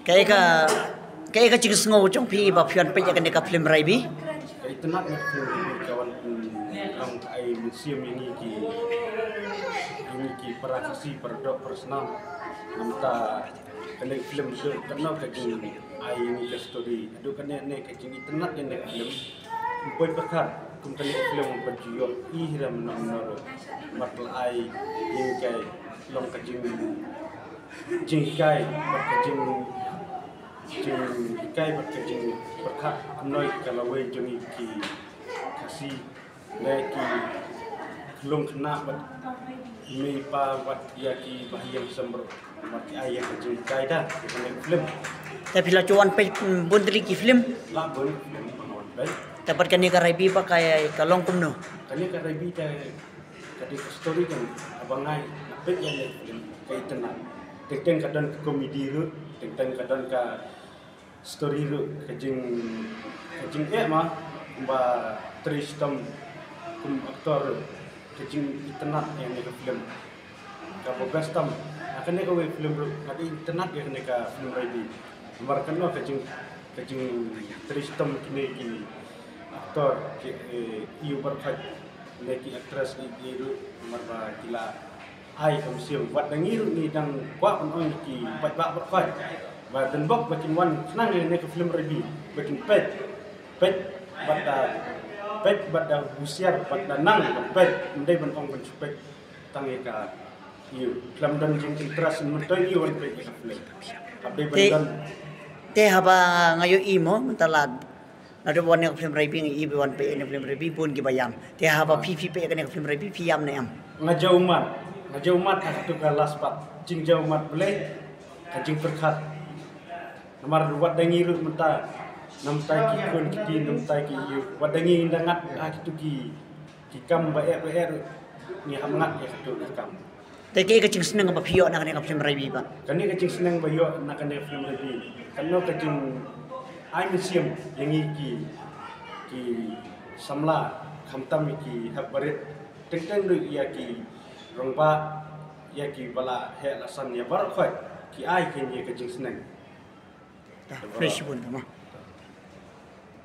Kayak ka cing ngo chong pi ba phian pe ya kan ka film rai bi. Itu nak kawan ang ay museum ini ki praktisi perdok personal namta kena film itu kenal kajing ay ini ke story adu kena ne kajing internet yang film boy bakar kum kena film berjuyur ihra menor matal ay yang kay long kajing jingkai kajing jingkai kajing berkat noi kalau we jongi ki kasih lagi belum kena mi pa wat ya ki bahaya sember mati ayah kajing kai dah dengan film Tapi la cuan pe bundri ki film. lah boleh film pengawal baik Dapat kan ka rai bi pa kaya ka long kum no. kani ka rebi ta kadi story kan abangai napet yang film kai tenang teng kadang komedi ru teng kadang ka story ru kajing mah ba Tristam kum aktor kajing internet yang ni film ka bogastam akan ni ka film ru kadi internet yang ni ka film ready nomor kena kajing Tristam kini aktor iu berfat leki aktris ni ru nomor ba kila ai kam siu wat dangiru ni dang kwa on ki bat berfat và tên bốc và kinh quan năng này cái film ready và kinh pet bắt đầu usiar bắt đầu năng pet đây bên ông bên pet tăng cái yêu film dan jing interest mình tới yêu anh pet cái film abdi bên Te haba ngayo imo mentala na do bon film rai bi ngi bi wan pe ni film rai bi pun ki bayam. Te haba pi pe kan film rai bi yam na am. ngajau mat itu kelas pat jing jauh mat boleh kajing berkat nomor wat dangi ru menta namtai ki kun ki namtai ki yu wat dangi ndangat kitu ki kam ba ni hamngat ya kitu kam Te ke cing seneng ba pio na kan film rai bi ba. kani kajing senang ba yo nak kan film lagi kanno kajing ai museum yang ki samla khamtam ki habarit teng du ya ki rongba ya ki bala he lasan ya bar khoi ki ai ki kajing senang Fresh pun mah.